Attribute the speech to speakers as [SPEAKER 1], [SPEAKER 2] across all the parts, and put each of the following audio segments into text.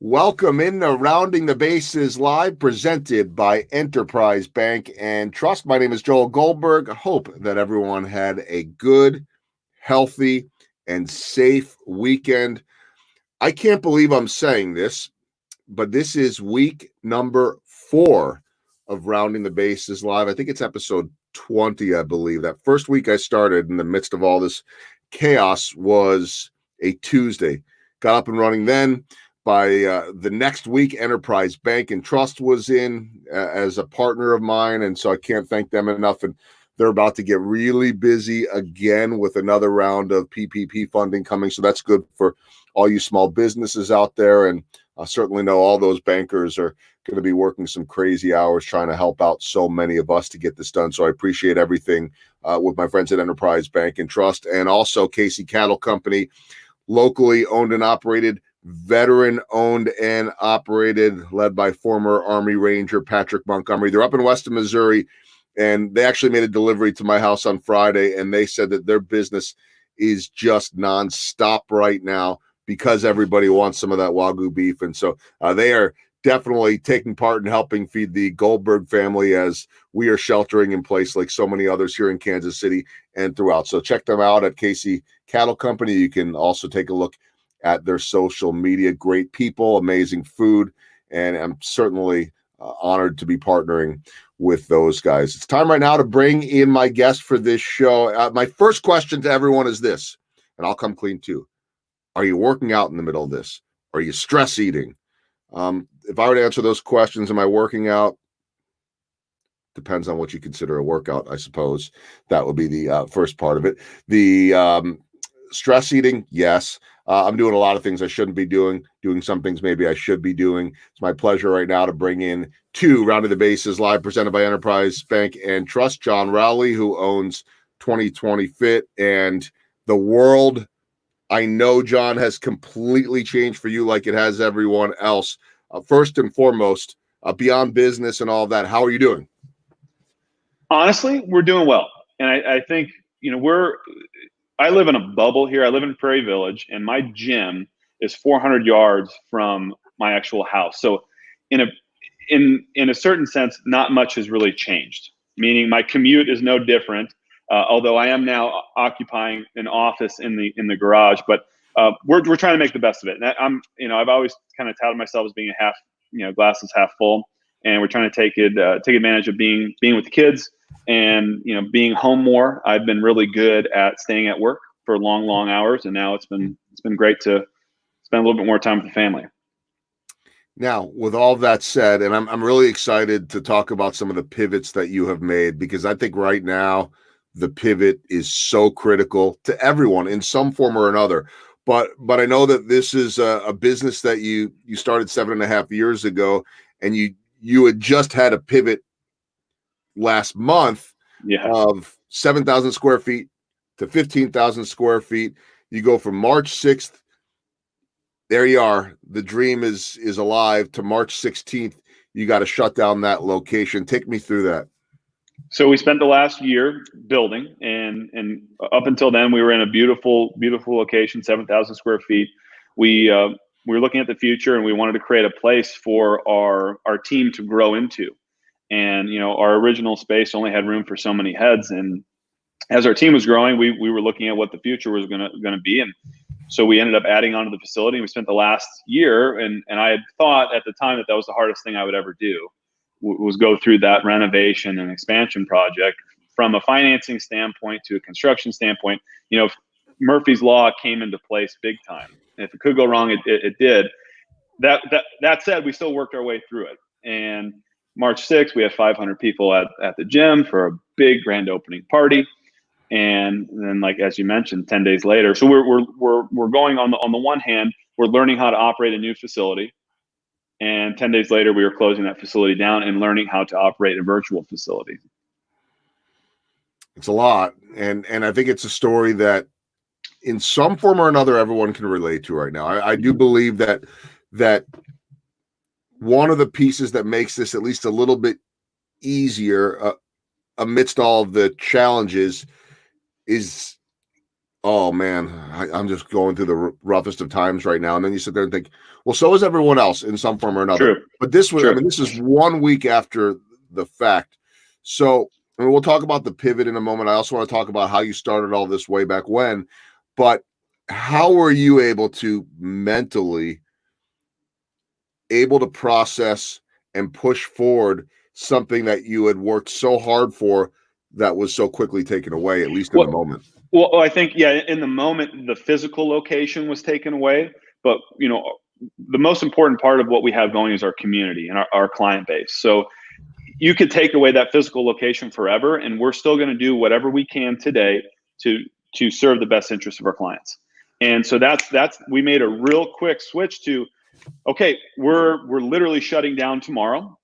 [SPEAKER 1] Welcome into Rounding the Bases Live, presented by Enterprise Bank and Trust. My name is Joel Goldberg. I hope that everyone had a good, healthy, and safe weekend. I can't believe I'm saying this, but this is week number 4 of Rounding the Bases Live. I think it's episode 20, I believe. That first week I started in the midst of all this chaos was a Tuesday. Got up and running then. By the next week, Enterprise Bank and Trust was in as a partner of mine, and so I can't thank them enough. And they're about to get really busy again with another round of PPP funding coming, so that's good for all you small businesses out there. And I certainly know all those bankers are going to be working some crazy hours trying to help out so many of us to get this done. So I appreciate everything with my friends at Enterprise Bank and Trust, and also Casey Cattle Company, locally owned and operated, veteran owned and operated, led by former Army Ranger Patrick Montgomery. They're up in Western Missouri, and they actually made a delivery to my house on Friday, and they said that their business is just nonstop right now because everybody wants some of that Wagyu beef. And so they are definitely taking part in helping feed the Goldberg family as we are sheltering in place like so many others here in Kansas City and throughout. So check them out at Casey Cattle Company. You can also take a look at their social media. Great people, amazing food, and I'm certainly honored to be partnering with those guys. It's time right now to bring in my guest for this show. My first question to everyone is this, and I'll come clean too. Are you working out in the middle of this? Are you stress eating? If I were to answer those questions, am I working out? Depends on what you consider a workout, I suppose. That would be the first part of it. The stress eating, yes. I'm doing a lot of things I shouldn't be doing some things maybe I should be doing. It's my pleasure right now to bring in two Rounding the Bases Live, presented by Enterprise Bank and Trust. John Rowley, who owns 2020 Fit, and the world, I know, John, has completely changed for you like it has everyone else. First and foremost, beyond business and all of that, how are you doing?
[SPEAKER 2] Honestly, we're doing well. And I think, I live in a bubble here. I live in Prairie Village, and my gym is 400 yards from my actual house. So in a certain sense, not much has really changed, meaning my commute is no different. Although I am now occupying an office in the garage, but we're trying to make the best of it. And I've always kind of touted myself as being a half, glasses half full, and we're trying to take advantage of being with the kids and being home more. I've been really good at staying at work for long hours, and now it's been great to spend a little bit more time with the family.
[SPEAKER 1] Now, with all that said, and I'm really excited to talk about some of the pivots that you have made, because I think right now the pivot is so critical to everyone in some form or another. But I know that this is a business that you started 7.5 years ago, and you had just had a pivot last month of 7,000 square feet to 15,000 square feet. You go from March 6th. There you are. The dream is alive. To March 16th, you got to shut down that location. Take me through that.
[SPEAKER 2] So we spent the last year building, and up until then, we were in a beautiful location, 7,000 square feet. We were looking at the future, and we wanted to create a place for our team to grow into. And our original space only had room for so many heads, and as our team was growing, we were looking at what the future was going to be, and so we ended up adding on to the facility. We spent the last year, and I had thought at the time that was the hardest thing I would ever do, was go through that renovation and expansion project from a financing standpoint to a construction standpoint. Murphy's Law came into place big time, and if it could go wrong, it did. That said, we still worked our way through it, and March 6th, we had 500 people at the gym for a big grand opening party. And then, like as you mentioned, 10 days later, so we're going on the one hand, we're learning how to operate a new facility, and 10 days later, we were closing that facility down and learning how to operate a virtual facility.
[SPEAKER 1] It's a lot, and I think it's a story that, in some form or another, everyone can relate to right now. I do believe that one of the pieces that makes this at least a little bit easier amidst all of the challenges is Oh man, I'm just going through the roughest of times right now. And then you sit there and think, well, so is everyone else in some form or another.
[SPEAKER 2] True.
[SPEAKER 1] But this was, I
[SPEAKER 2] True.
[SPEAKER 1] mean, this is 1 week after the fact. So, I mean, we'll talk about the pivot in a moment. I also want to talk about how you started all this way back when. But how were you able to mentally able to process and push forward something that you had worked so hard for that was so quickly taken away, at least in the
[SPEAKER 2] Well,
[SPEAKER 1] moment?
[SPEAKER 2] well, I think, yeah, in the moment, the physical location was taken away, but the most important part of what we have going is our community and our client base. So you could take away that physical location forever, and we're still going to do whatever we can today to serve the best interest of our clients. And so that's we made a real quick switch to, okay, we're literally shutting down tomorrow,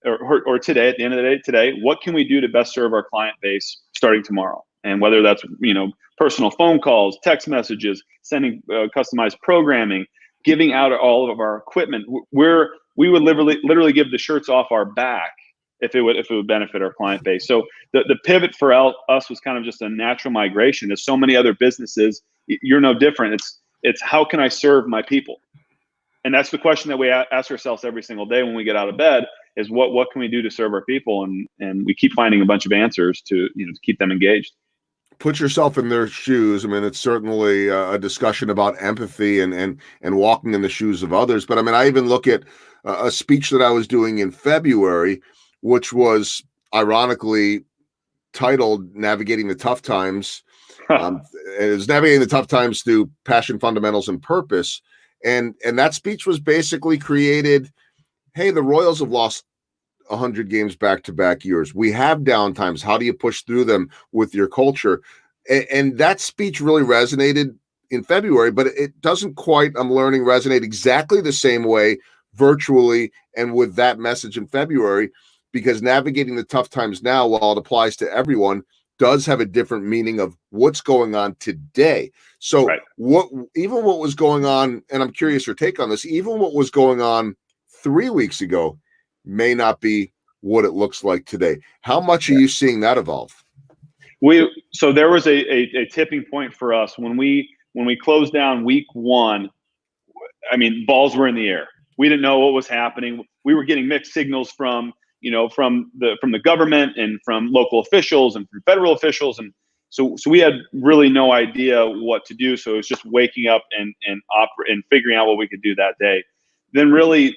[SPEAKER 2] or today, at the end of the day today. What can we do to best serve our client base starting tomorrow? And whether that's personal phone calls, text messages, sending customized programming, giving out all of our equipment, we would literally give the shirts off our back if it would benefit our client base. So the pivot for us was kind of just a natural migration. As so many other businesses, you're no different. It's how can I serve my people? And that's the question that we ask ourselves every single day when we get out of bed, is what can we do to serve our people? And we keep finding a bunch of answers to keep them engaged.
[SPEAKER 1] Put yourself in their shoes. I mean, it's certainly a discussion about empathy and walking in the shoes of others. But I mean, I even look at a speech that I was doing in February, which was ironically titled "Navigating the Tough Times." It's navigating the tough times through passion, fundamentals, and purpose. And that speech was basically created. Hey, the Royals have lost 100 games back-to-back years. We have downtimes. How do you push through them with your culture? And that speech really resonated in February, but it doesn't quite, I'm learning, resonate exactly the same way virtually and with that message in February, because navigating the tough times now, while it applies to everyone, does have a different meaning of what's going on today. So
[SPEAKER 2] Right.
[SPEAKER 1] what was going on, and I'm curious your take on this, even what was going on 3 weeks ago may not be what it looks like today. How much are you seeing that evolve?
[SPEAKER 2] So there was a tipping point for us when we closed down week 1. I mean, balls were in the air. We didn't know what was happening. We were getting mixed signals from the government and from local officials and from federal officials, and so we had really no idea what to do. So it was just waking up and figuring out what we could do that day. Then really,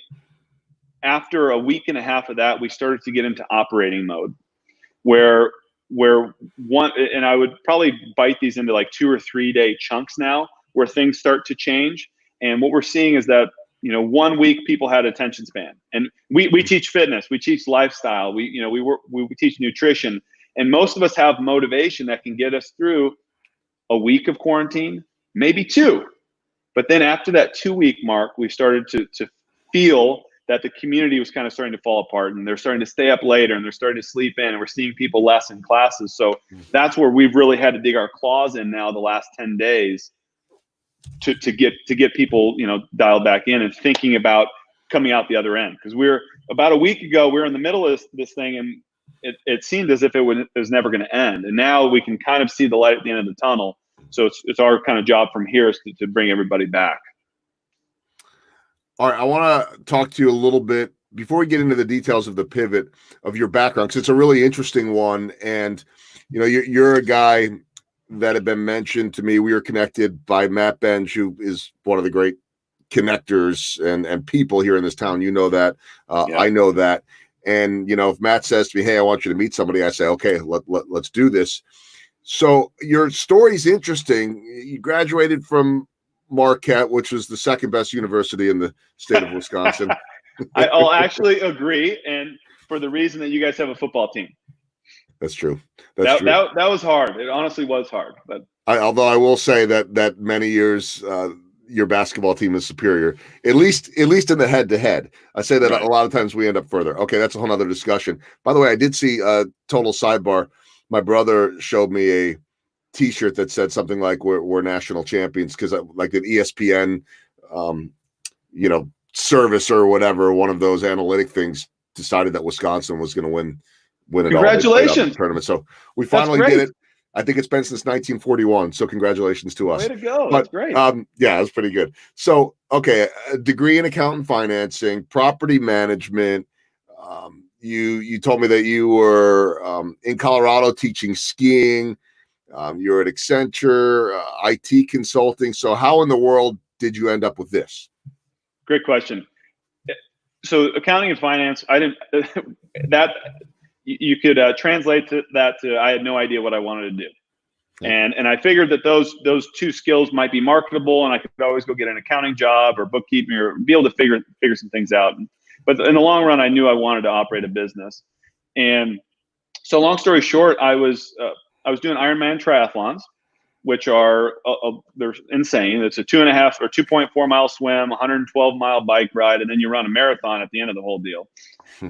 [SPEAKER 2] after a week and a half of that, we started to get into operating mode, where one, and I would probably bite these into like 2 or 3 day chunks now, where things start to change. And what we're seeing is that 1 week people had attention span, and we teach fitness, we teach lifestyle, we teach nutrition, and most of us have motivation that can get us through a week of quarantine, maybe 2. But then after that 2-week mark, we started to feel that the community was kind of starting to fall apart, and they're starting to stay up later, and they're starting to sleep in, and we're seeing people less in classes. So that's where we've really had to dig our claws in now the last 10 days to get people dialed back in and thinking about coming out the other end. Because we're about a week ago, we were in the middle of this thing, and it seemed as if it was never going to end. And now we can kind of see the light at the end of the tunnel. So it's our kind of job from here is to bring everybody back.
[SPEAKER 1] All right, I want to talk to you a little bit before we get into the details of the pivot of your background, because it's a really interesting one. And you're a guy that had been mentioned to me. We were connected by Matt Benj, who is one of the great connectors and people here in this town. You know that.
[SPEAKER 2] Yeah.
[SPEAKER 1] I know that. And if Matt says to me, "Hey, I want you to meet somebody," I say, "Okay, let's do this." So your story's interesting. You graduated from Marquette, which was the second best university in the state of Wisconsin.
[SPEAKER 2] I'll actually agree, and for the reason that you guys have a football team.
[SPEAKER 1] That's true.
[SPEAKER 2] That was hard. It honestly was hard. But
[SPEAKER 1] although I will say that many years your basketball team is superior, at least in the head-to-head. I say that right. A lot of times we end up further. Okay, that's a whole other discussion. By the way, I did see total sidebar. My brother showed me a T-shirt that said something like "We're national champions," because like an ESPN, service or whatever, one of those analytic things decided that Wisconsin was going to win it.
[SPEAKER 2] Congratulations!
[SPEAKER 1] Tournament. So we finally did it. I think it's been since 1941. So congratulations to us.
[SPEAKER 2] Way to go.
[SPEAKER 1] But
[SPEAKER 2] That's great.
[SPEAKER 1] yeah, that's pretty good. So, okay, a degree in accounting financing, property management. You told me that you were in Colorado teaching skiing. You're at Accenture, IT consulting. So how in the world did you end up with this?
[SPEAKER 2] Great question. So accounting and finance, I didn't that you could translate that to I had no idea what I wanted to do. And I figured that those two skills might be marketable, and I could always go get an accounting job or bookkeeping or be able to figure some things out. But in the long run, I knew I wanted to operate a business. And so, long story short, I was doing Ironman triathlons, which are they're insane. It's a 2.5 or 2.4 mile swim, 112-mile bike ride, and then you run a marathon at the end of the whole deal.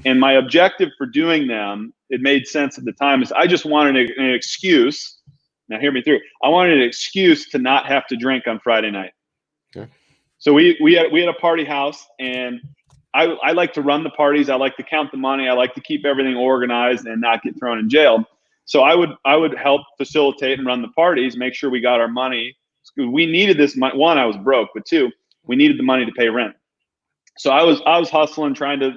[SPEAKER 2] And my objective for doing them, it made sense at the time, is I just wanted an excuse. Now, hear me through. I wanted an excuse to not have to drink on Friday night. Okay. So we had a party house, and I like to run the parties. I like to count the money. I like to keep everything organized and not get thrown in jail. So I would help facilitate and run the parties, make sure we got our money. We needed this money. One, I was broke, but two, we needed the money to pay rent. So I was hustling, trying to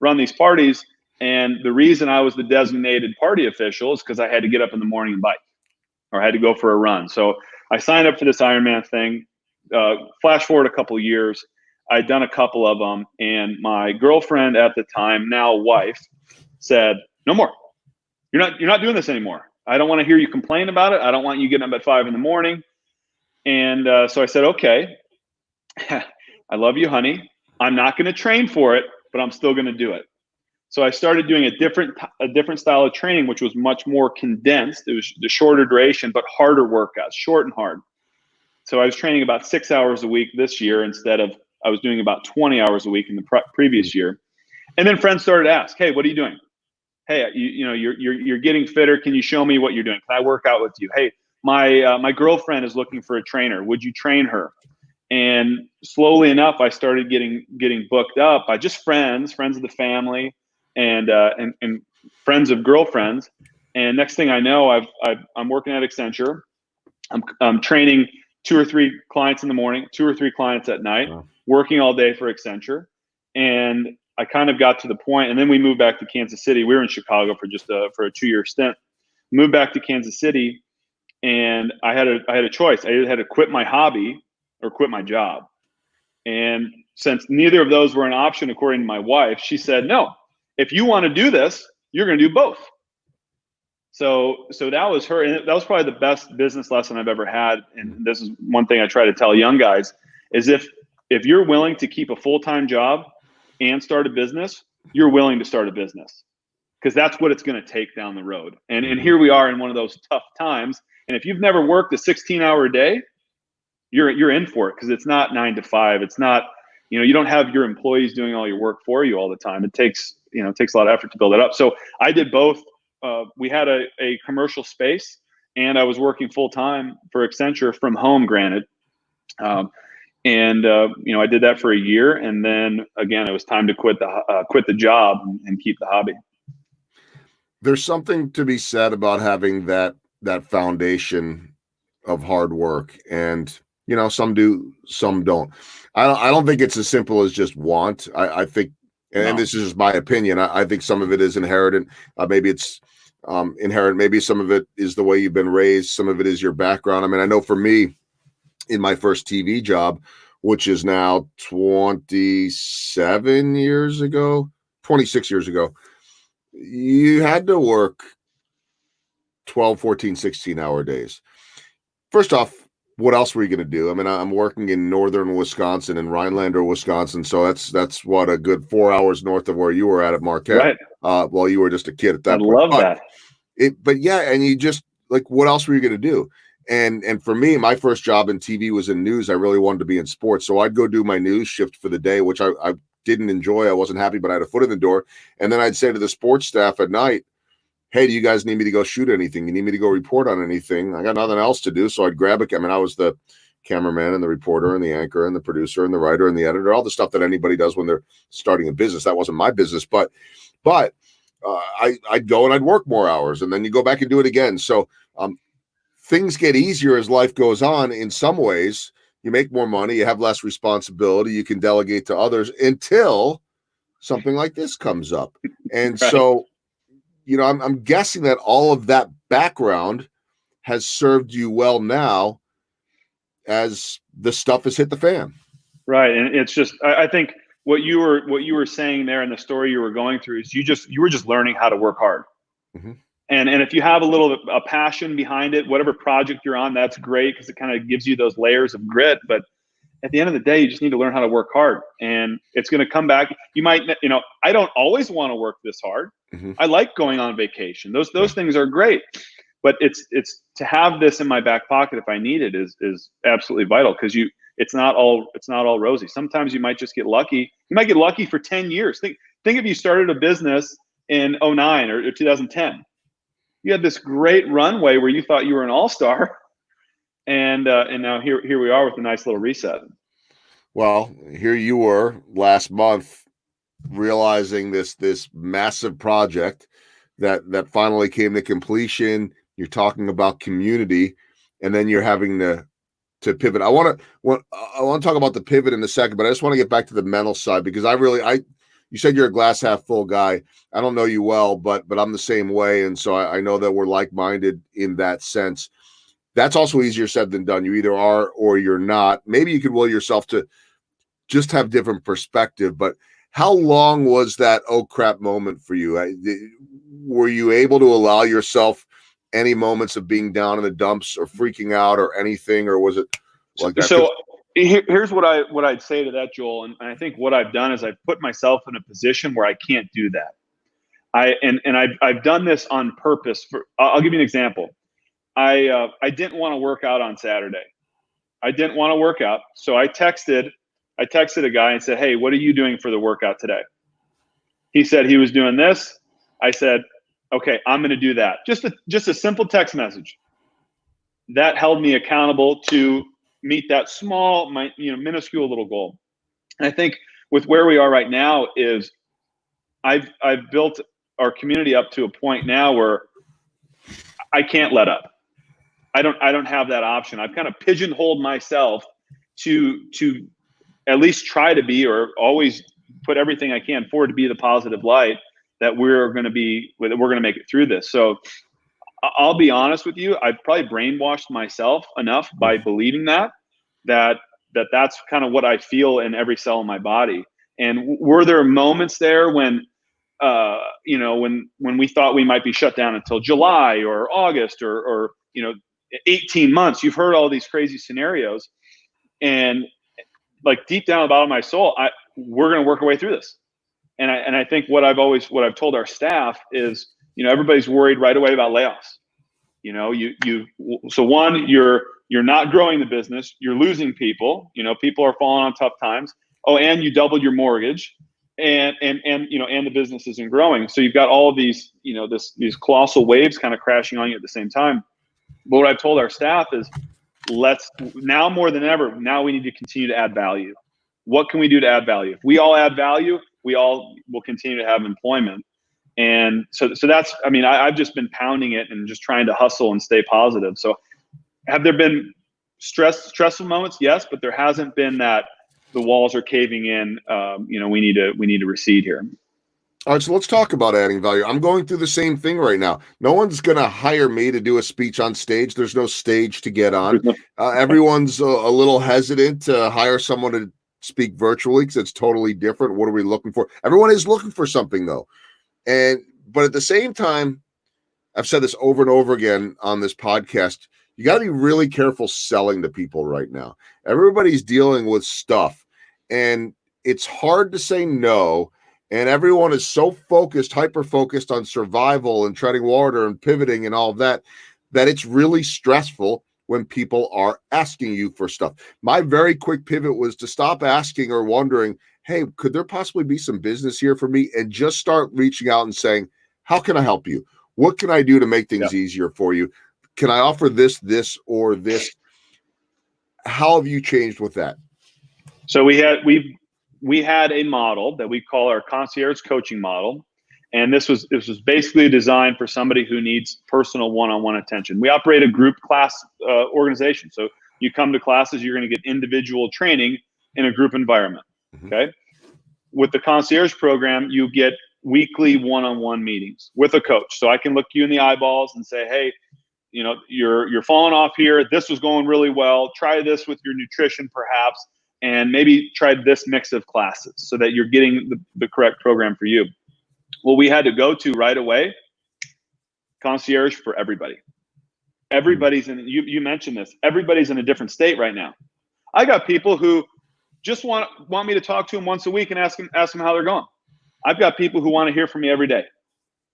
[SPEAKER 2] run these parties. And the reason I was the designated party official is because I had to get up in the morning and bike, or I had to go for a run. So I signed up for this Ironman thing. Flash forward a couple of years, I'd done a couple of them, and my girlfriend at the time, now wife, said, "No more. You're not doing this anymore. I don't want to hear you complain about it. I don't want you getting up at 5 a.m. And so I said, "Okay, I love you, honey. I'm not going to train for it, but I'm still going to do it." So I started doing a different style of training, which was much more condensed. It was the shorter duration, but harder workouts, short and hard. So I was training about 6 hours a week this year instead of I was doing about 20 hours a week in the previous year. And then friends started to ask, "Hey, what are you doing? Hey, you're getting fitter. Can you show me what you're doing? Can I work out with you? Hey, my girlfriend is looking for a trainer. Would you train her?" And slowly enough, I started getting booked up by just friends of the family, and friends of girlfriends. And next thing I know, I'm working at Accenture. I'm training 2 or 3 clients in the morning, 2 or 3 clients at night, working all day for Accenture. And I kind of got to the point, and then we moved back to Kansas City. We were in Chicago for for a 2-year stint. Moved back to Kansas City, and I had a choice. I either had to quit my hobby or quit my job. And since neither of those were an option, according to my wife, she said, "No, if you want to do this, you're going to do both." So that was her, and that was probably the best business lesson I've ever had. And this is one thing I try to tell young guys: is if you're willing to keep a full-time job and start a business, you're willing to start a business, because that's what it's going to take down the road. And here we are in one of those tough times. And if you've never worked a 16-hour day, you're in for it, because it's not 9 to 5. It's not, you don't have your employees doing all your work for you all the time. It takes a lot of effort to build it up. So I did both. We had a commercial space, and I was working full time for Accenture from home, granted. I did that for a year, and then again, it was time to quit the job and keep the hobby.
[SPEAKER 1] There's something to be said about having that foundation of hard work, and some do, some don't. I don't think it's as simple as just want. I think, and this is just my opinion, I think some of it is inherent. Maybe it's inherent. Maybe some of it is the way you've been raised. Some of it is your background. I mean, I know for me, in my first TV job, which is now 26 years ago, you had to work 12, 14, 16-hour days. First off, what else were you going to do? I mean, I'm working in northern Wisconsin, in Rhinelander, Wisconsin. So that's what, a good 4 hours north of where you were at Marquette, right? While you were just a kid at that point.
[SPEAKER 2] I love that.
[SPEAKER 1] But yeah, and you just, like, what else were you going to do? And for me, my first job in TV was in news. I really wanted to be in sports. So I'd go do my news shift for the day, which I didn't enjoy. I wasn't happy, but I had a foot in the door. And then I'd say to the sports staff at night, "Hey, do you guys need me to go shoot anything? You need me to go report on anything? I got nothing else to do." So I'd grab it. I mean, I was the cameraman and the reporter and the anchor and the producer and the writer and the editor, all the stuff that anybody does when they're starting a business. That wasn't my business, but I'd go and I'd work more hours, and then you go back and do it again. So Things get easier as life goes on. In some ways, you make more money, you have less responsibility, you can delegate to others until something like this comes up. And
[SPEAKER 2] Right.
[SPEAKER 1] so, I'm guessing that all of that background has served you well now as the stuff has hit the fan.
[SPEAKER 2] Right. And it's just, I think what you were saying there in the story you were going through is you were just learning how to work hard.
[SPEAKER 1] Mm-hmm.
[SPEAKER 2] And if you have a passion behind it, whatever project you're on, that's great because it kind of gives you those layers of grit. But at the end of the day, you just need to learn how to work hard, and it's going to come back. You might, I don't always want to work this hard.
[SPEAKER 1] Mm-hmm.
[SPEAKER 2] I like going on vacation. Those things are great, but it's to have this in my back pocket if I need it is absolutely vital because it's not all rosy. Sometimes you might just get lucky. You might get lucky for 10 years. Think if you started a business in 2009 or 2010. You had this great runway where you thought you were an all-star, and now here we are with a nice little reset.
[SPEAKER 1] Well, here you were last month realizing this massive project that finally came to completion. You're talking about community, and then you're having to pivot. I want to talk about the pivot in a second, but I just want to get back to the mental side because you said you're a glass half full guy. I don't know you well, but I'm the same way, and so I know that we're like-minded in that sense. That's also easier said than done. You either are or you're not. Maybe you could will yourself to just have different perspective. But how long was that oh crap moment for you? Were you able to allow yourself any moments of being down in the dumps or freaking out or anything, or was it like that?
[SPEAKER 2] So here's what I'd say to that, Joel, and I think what I've done is I've put myself in a position where I can't do that. I've done this on purpose. I'll give you an example. I didn't want to work out on Saturday. I didn't want to work out, so I texted a guy and said, "Hey, what are you doing for the workout today?" He said he was doing this. I said, "Okay, I'm going to do that." Just a simple text message. That held me accountable to meet that small, minuscule little goal. And I think with where we are right now is I've built our community up to a point now where I can't let up. I don't have that option. I've kind of pigeonholed myself to at least try to be, or always put everything I can forward to be the positive light that we're going to make it through this. So I'll be honest with you. I've probably brainwashed myself enough by believing that's kind of what I feel in every cell in my body. And were there moments there when when we thought we might be shut down until July or August or 18 months? You've heard all these crazy scenarios, and like deep down the bottom of my soul, we're going to work our way through this. And I think what I've told our staff is, everybody's worried right away about layoffs. So one, you're not growing the business, you're losing people. People are falling on tough times. Oh, and you doubled your mortgage, and the business isn't growing. So you've got all of these, these colossal waves kind of crashing on you at the same time. But what I've told our staff is, now more than ever, now we need to continue to add value. What can we do to add value? If we all add value, we all will continue to have employment. And so that's, I've just been pounding it and just trying to hustle and stay positive. So have there been stressful moments? Yes, but there hasn't been that the walls are caving in. We need to recede here.
[SPEAKER 1] All right, so let's talk about adding value. I'm going through the same thing right now. No one's going to hire me to do a speech on stage. There's no stage to get on. Everyone's a little hesitant to hire someone to speak virtually because it's totally different. What are we looking for? Everyone is looking for something, though. But at the same time, I've said this over and over again on this podcast, you got to be really careful selling to people right now. Everybody's dealing with stuff, and it's hard to say no. And everyone is so focused, hyper-focused on survival and treading water and pivoting and all of that, that it's really stressful when people are asking you for stuff. My very quick pivot was to stop asking or wondering, hey, could there possibly be some business here for me? And just start reaching out and saying, how can I help you? What can I do to make things easier for you? Can I offer this, or this? How have you changed with that?
[SPEAKER 2] So we had a model that we call our concierge coaching model. And this was basically designed for somebody who needs personal one-on-one attention. We operate a group class organization. So you come to classes, you're going to get individual training in a group environment. Okay. With the concierge program, you get weekly one-on-one meetings with a coach. So I can look you in the eyeballs and say, hey, you're falling off here. This was going really well. Try this with your nutrition, perhaps, and maybe try this mix of classes so that you're getting the correct program for you. Well, we had to go to right away concierge for everybody. Everybody's in. You mentioned this. Everybody's in a different state right now. I got people who just want me to talk to them once a week and ask them how they're going. I've got people who want to hear from me every day.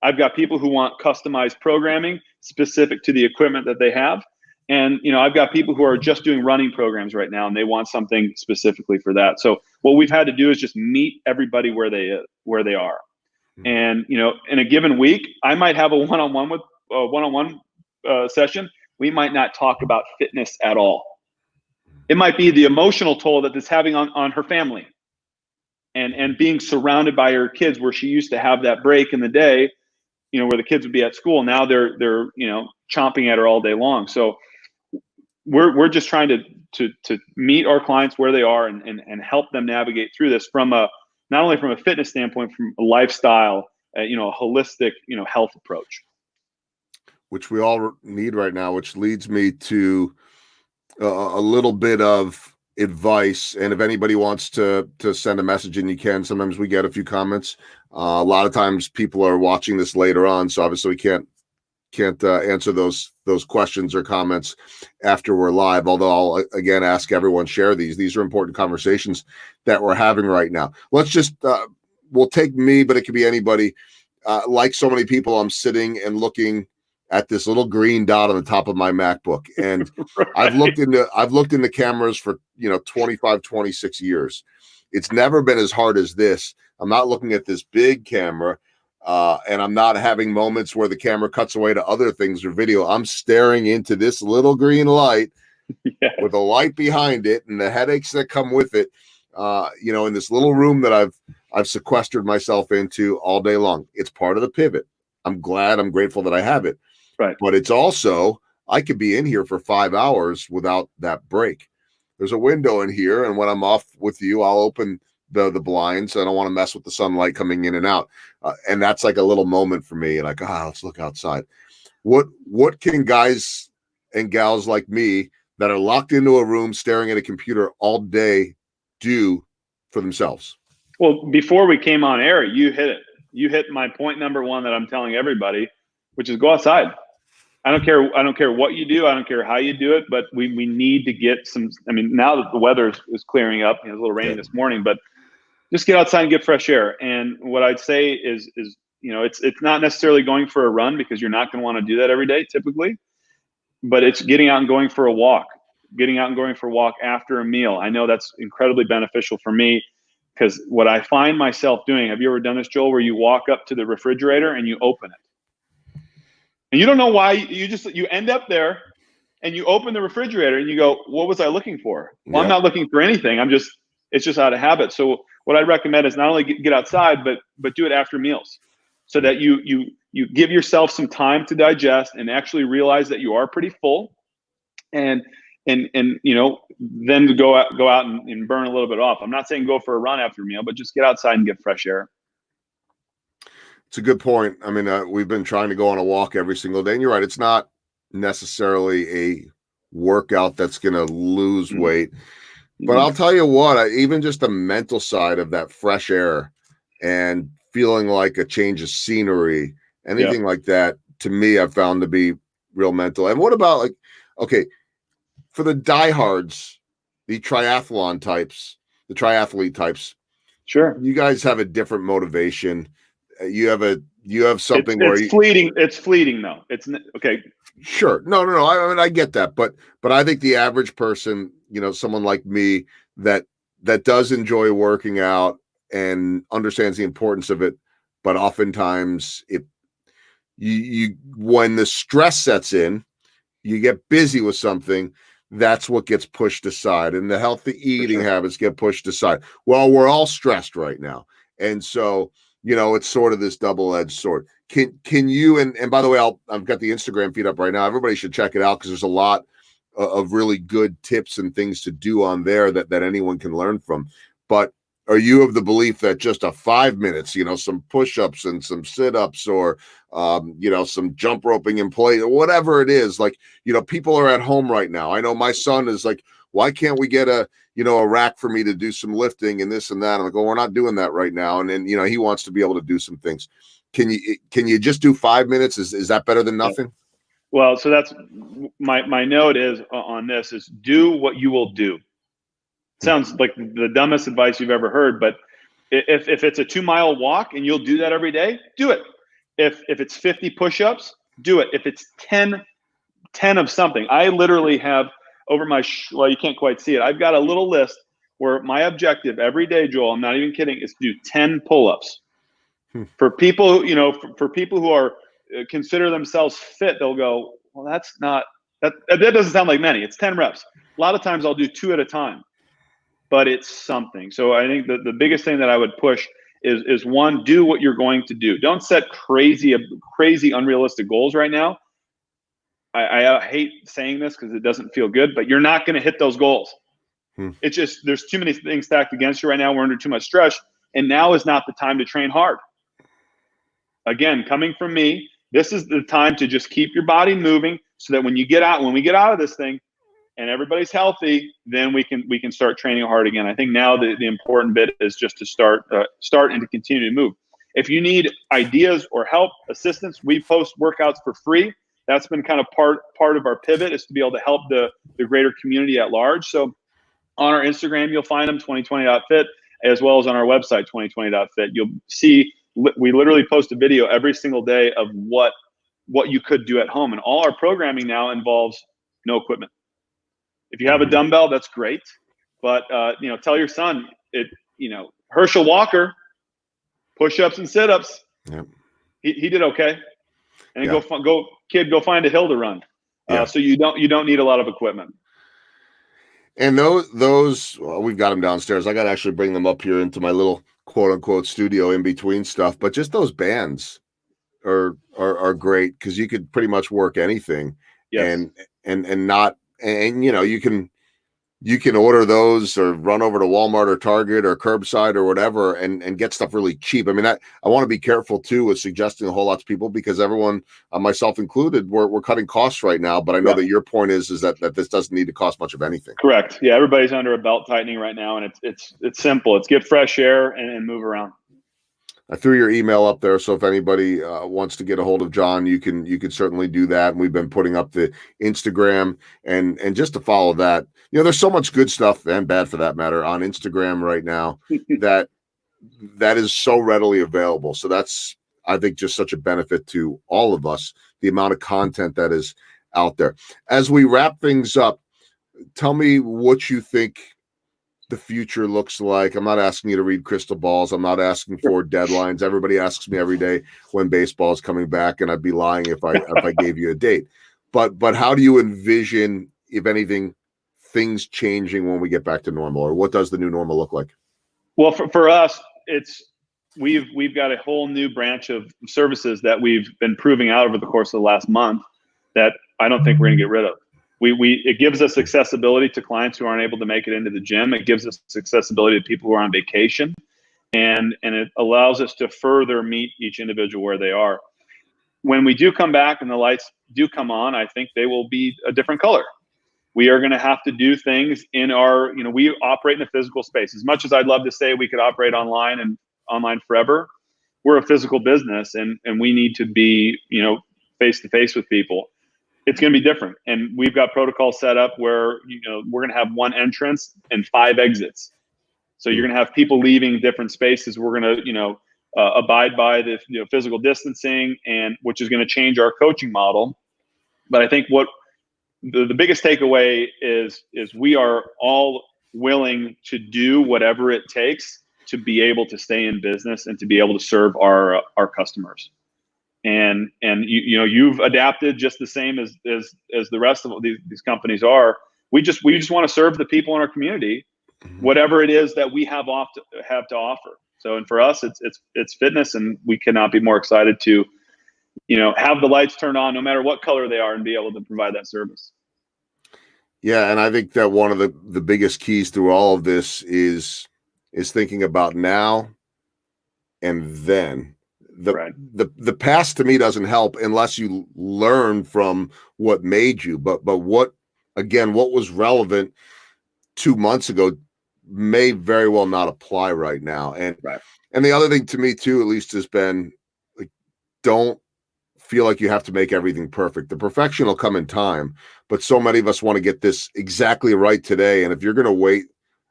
[SPEAKER 2] I've got people who want customized programming specific to the equipment that they have. And, I've got people who are just doing running programs right now and they want something specifically for that. So what we've had to do is just meet everybody where they are. And, in a given week, I might have a one-on-one session. We might not talk about fitness at all. It might be the emotional toll that it's having on her family and being surrounded by her kids, where she used to have that break in the day, where the kids would be at school. Now they're chomping at her all day long. So we're just trying to meet our clients where they are and help them navigate through this from not only from a fitness standpoint, from a lifestyle, a holistic, health approach.
[SPEAKER 1] Which we all need right now, which leads me to a little bit of advice. And if anybody wants to send a message, and you can, sometimes we get a few comments. A lot of times people are watching this later on, so obviously we can't answer those questions or comments after we're live. Although I'll again ask everyone, share these. These are important conversations that we're having right now. Let's just we'll take me, but it could be anybody. Like so many people, I'm sitting and looking at this little green dot on the top of my MacBook. And
[SPEAKER 2] Right.
[SPEAKER 1] I've looked into cameras for 25, 26 years. It's never been as hard as this. I'm not looking at this big camera, and I'm not having moments where the camera cuts away to other things or video. I'm staring into this little green light
[SPEAKER 2] Yes.
[SPEAKER 1] with a light behind it and the headaches that come with it. In this little room that I've sequestered myself into all day long. It's part of the pivot. I'm grateful that I have it.
[SPEAKER 2] Right.
[SPEAKER 1] But it's also, I could be in here for 5 hours without that break. There's a window in here, and when I'm off with you, I'll open the blinds. I don't want to mess with the sunlight coming in and out. And that's like a little moment for me. Like, let's look outside. What can guys and gals like me that are locked into a room staring at a computer all day do for themselves?
[SPEAKER 2] Well, before we came on air, you hit it. You hit my point number one that I'm telling everybody, which is go outside. I don't care what you do. I don't care how you do it, but we need to get some. I mean, now that the weather is clearing up, it was a little rainy this morning, but just get outside and get fresh air. And what I'd say is it's not necessarily going for a run, because you're not going to want to do that every day typically, but it's getting out and going for a walk, after a meal. I know that's incredibly beneficial for me, because what I find myself doing, have you ever done this, Joel, where you walk up to the refrigerator and you open it? And you don't know why, you end up there and you open the refrigerator and you go, what was I looking for? Well, I'm not looking for anything. It's just out of habit. So what I recommend is not only get outside, but do it after meals, so that you give yourself some time to digest and actually realize that you are pretty full, and then to go out and burn a little bit off. I'm not saying go for a run after a meal, but just get outside and get fresh air.
[SPEAKER 1] It's a good point. I mean, we've been trying to go on a walk every single day, and you're right. It's not necessarily a workout that's going to lose weight, but I'll tell you what, even just the mental side of that fresh air and feeling like a change of scenery, anything like that, to me, I've found to be real mental. And what about, for the diehards, the triathlete types?
[SPEAKER 2] Sure.
[SPEAKER 1] You guys have a different motivation. You have something where
[SPEAKER 2] it's fleeting. It's fleeting though. It's okay.
[SPEAKER 1] Sure. No. I mean, I get that, but I think the average person, someone like me that does enjoy working out and understands the importance of it, but oftentimes when the stress sets in, you get busy with something, that's what gets pushed aside, and the healthy eating habits get pushed aside. Well, we're all stressed right now, and so it's sort of this double-edged sword. Can you, and by the way, I've got the Instagram feed up right now. Everybody should check it out because there's a lot of really good tips and things to do on there that anyone can learn from. But are you of the belief that just a 5 minutes, some push-ups and some sit-ups, or some jump roping in place, or whatever it is, like, people are at home right now. I know my son is like, why can't we get a rack for me to do some lifting and this and that? I'm like, well, we're not doing that right now. And then, he wants to be able to do some things. Can you just do 5 minutes? Is that better than nothing?
[SPEAKER 2] Well, so that's my note is on this is do what you will do. Sounds like the dumbest advice you've ever heard, but if it's a 2-mile walk and you'll do that every day, do it. If it's 50 push-ups, do it. If it's 10 of something, I literally have over my, well, you can't quite see it. I've got a little list where my objective every day, Joel, I'm not even kidding, is to do 10 pull-ups. For people, for people who are consider themselves fit, they'll go, well, that doesn't sound like many. It's 10 reps. A lot of times I'll do 2 at a time, but it's something. So I think the biggest thing that I would push is one, do what you're going to do. Don't set crazy, unrealistic goals right now. I hate saying this because it doesn't feel good, but you're not going to hit those goals. It's just, there's too many things stacked against you right now. We're under too much stress, and now is not the time to train hard. Again, coming from me, this is the time to just keep your body moving so that when we get out of this thing and everybody's healthy, then we can start training hard again. I think now the important bit is just to start and to continue to move. If you need ideas or help, assistance, we post workouts for free. That's been kind of part of our pivot, is to be able to help the greater community at large. So on our Instagram, you'll find them, 2020.fit, as well as on our website, 2020.fit. You'll see we literally post a video every single day of what you could do at home. And all our programming now involves no equipment. If you have a dumbbell, that's great. But, tell your son, Herschel Walker, push-ups and sit-ups. Yep. He did okay. And go find a hill to run. So you don't need a lot of equipment.
[SPEAKER 1] And those we've got them downstairs. I got to actually bring them up here into my little quote unquote studio in between stuff. But just those bands are great because you could pretty much work anything. Yes. And not, you can order those or run over to Walmart or Target or curbside or whatever and get stuff really cheap. I mean, I want to be careful too with suggesting a whole lot to people because everyone, myself included, we're cutting costs right now. But I know that your point is that this doesn't need to cost much of anything.
[SPEAKER 2] Correct. Yeah, everybody's under a belt tightening right now, and it's simple. It's get fresh air and move around.
[SPEAKER 1] I threw your email up there, so if anybody wants to get a hold of John, you can certainly do that. And we've been putting up the Instagram and just to follow that. There's so much good stuff and bad for that matter on Instagram right now that is so readily available. So that's, I think, just such a benefit to all of us, the amount of content that is out there. As we wrap things up, tell me what you think the future looks like. I'm not asking you to read crystal balls. I'm not asking for deadlines. Everybody asks me every day when baseball is coming back, and I'd be lying if I gave you a date. But how do you envision, if anything, things changing when we get back to normal, or what does the new normal look like?
[SPEAKER 2] Well, for us, we've got a whole new branch of services that we've been proving out over the course of the last month that I don't think we're going to get rid of. It gives us accessibility to clients who aren't able to make it into the gym. It gives us accessibility to people who are on vacation, and it allows us to further meet each individual where they are. When we do come back and the lights do come on, I think they will be a different color. We are going to have to do things in our, we operate in a physical space. As much as I'd love to say we could operate online and online forever, we're a physical business, and we need to be, face to face with people. It's going to be different. And we've got protocols set up where, we're going to have one entrance and 5 exits. So you're going to have people leaving different spaces. We're going to, abide by the physical distancing, and which is going to change our coaching model. But I think what the biggest takeaway is we are all willing to do whatever it takes to be able to stay in business and to be able to serve our customers. And you've adapted just the same as the rest of these companies are. We just want to serve the people in our community, whatever it is that we have to offer. So, and for us, it's fitness, and we cannot be more excited to, have the lights turned on no matter what color they are and be able to provide that service.
[SPEAKER 1] Yeah, and I think that one of the biggest keys through all of this is thinking about now and then. The past to me doesn't help unless you learn from what made you. But what was relevant 2 months ago may very well not apply right now. And the other thing to me too, at least, has been like, don't feel like you have to make everything perfect. The perfection will come in time, but so many of us want to get this exactly right today. And if you're going to wait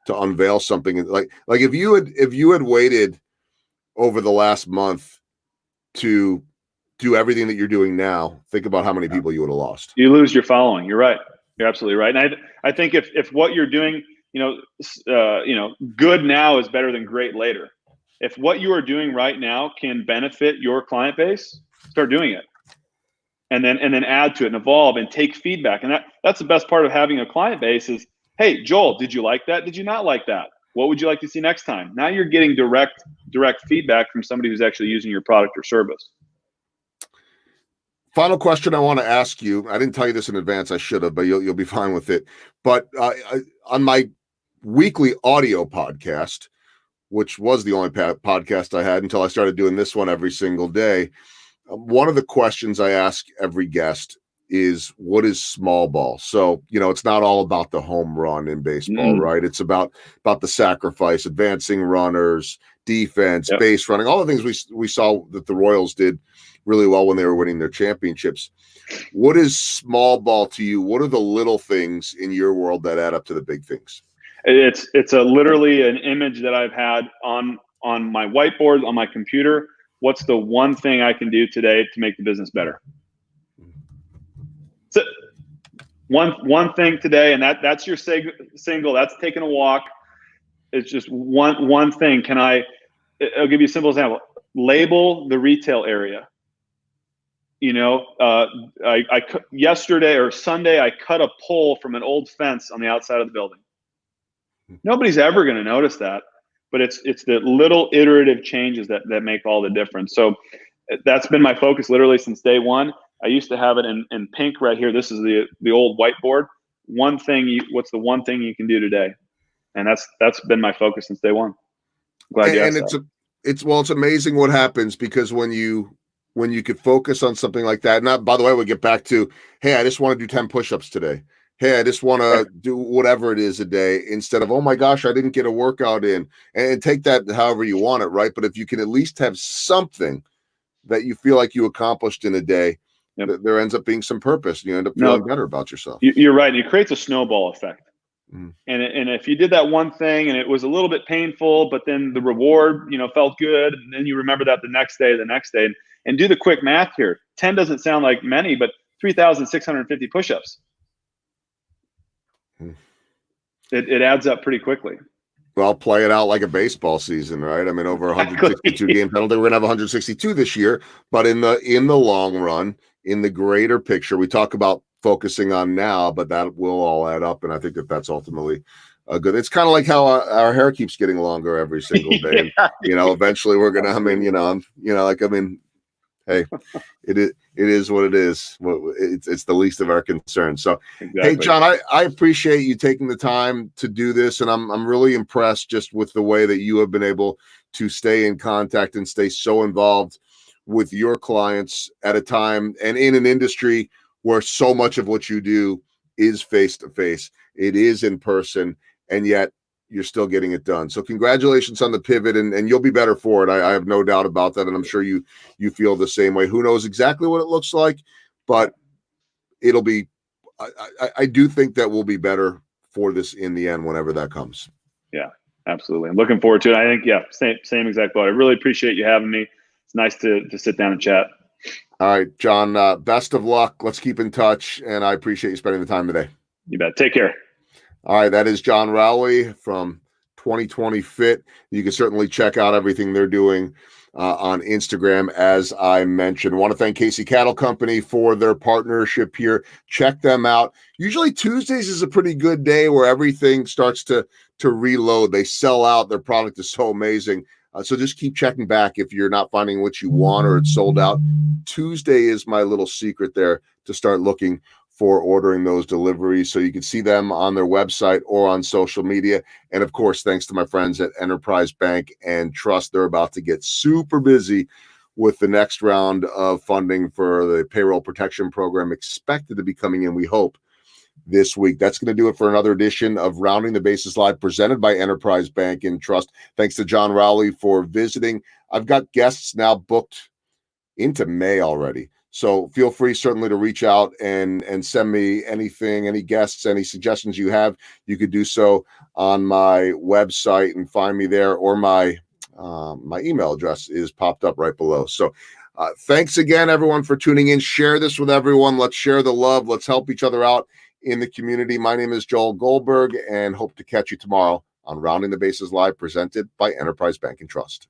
[SPEAKER 1] to unveil something, like if you had waited over the last month to do everything that you're doing now, think about how many people you would have lost.
[SPEAKER 2] You lose your following. You're right. You're absolutely right. And I think if what you're doing, good now is better than great later. If what you are doing right now can benefit your client base, start doing it. And then add to it and evolve and take feedback. And that's the best part of having a client base is, hey, Joel, did you like that? Did you not like that? What would you like to see next time? Now you're getting direct feedback from somebody who's actually using your product or service.
[SPEAKER 1] Final question I want to ask you. I didn't tell you this in advance. I should have, but you'll be fine with it. But on my weekly audio podcast, which was the only podcast I had until I started doing this one every single day, one of the questions I ask every guest is, what is small ball? So, it's not all about the home run in baseball, right? It's about the sacrifice, advancing runners, defense, base running, all the things we saw that the Royals did really well when they were winning their championships. What is small ball to you? What are the little things in your world that add up to the big things?
[SPEAKER 2] It's literally an image that I've had on my whiteboard, on my computer. What's the one thing I can do today to make the business better? So one thing today, and that's your single. That's taking a walk. It's just one thing. I'll give you a simple example. Label the retail area. I yesterday or Sunday, I cut a pole from an old fence on the outside of the building. Nobody's ever going to notice that, but it's the little iterative changes that make all the difference. So that's been my focus literally since day one. I used to have it in pink right here. This is the old whiteboard. What's the one thing you can do today? And that's been my focus since day one. Glad you asked that.
[SPEAKER 1] It's amazing what happens, because when you could focus on something like that. And by the way, we get back to, hey, I just want to do 10 push-ups today. Hey, I just want to do whatever it is a day, instead of, oh my gosh, I didn't get a workout in. And take that however you want it, right? But if you can at least have something that you feel like you accomplished in a day, there ends up being some purpose. You end up feeling better about yourself.
[SPEAKER 2] You're right. And it creates a snowball effect. And if you did that one thing and it was a little bit painful, but then the reward, felt good, and then you remember that the next day, and do the quick math here. 10 doesn't sound like many, but 3,650 push-ups. It adds up pretty quickly.
[SPEAKER 1] Well, play it out like a baseball season, right? I mean, over 162 games. I don't think we're gonna have 162 this year, but in the long run, in the greater picture, we talk about focusing on now, but that will all add up, and I think that's ultimately good. It's kind of like how our hair keeps getting longer every single day. And, eventually we're gonna. Hey, it is what it is. It's the least of our concerns. So, exactly. Hey, John, I appreciate you taking the time to do this, and I'm really impressed just with the way that you have been able to stay in contact and stay so involved with your clients at a time and in an industry where so much of what you do is face to face. It is in person, and yet you're still getting it done. So congratulations on the pivot, and you'll be better for it. I have no doubt about that. And I'm sure you feel the same way. Who knows exactly what it looks like, but it'll be, I do think that we'll be better for this in the end, whenever that comes.
[SPEAKER 2] Yeah, absolutely. I'm looking forward to it. I think, same exact thought. I really appreciate you having me. It's nice to sit down and chat.
[SPEAKER 1] All right, John, best of luck. Let's keep in touch. And I appreciate you spending the time today.
[SPEAKER 2] You bet. Take care.
[SPEAKER 1] All right, that is John Rowley from 2020 Fit. You can certainly check out everything they're doing on Instagram, as I mentioned. I want to thank Casey Cattle Company for their partnership here. Check them out. Usually Tuesdays is a pretty good day where everything starts to reload. They sell out. Their product is so amazing. So just keep checking back if you're not finding what you want or it's sold out. Tuesday is my little secret there to start looking for ordering those deliveries. So you can see them on their website or on social media. And of course, thanks to my friends at Enterprise Bank and Trust, they're about to get super busy with the next round of funding for the payroll protection program, expected to be coming in, we hope, this week. That's going to do it for another edition of Rounding the Bases Live, presented by Enterprise Bank and Trust. Thanks to John Rowley for visiting. I've got guests now booked into May already. So feel free certainly to reach out and send me anything, any guests, any suggestions you have. You could do so on my website and find me there, or my email address is popped up right below. So thanks again, everyone, for tuning in. Share this with everyone. Let's share the love. Let's help each other out in the community. My name is Joel Goldberg, and hope to catch you tomorrow on Rounding the Bases Live, presented by Enterprise Bank and Trust.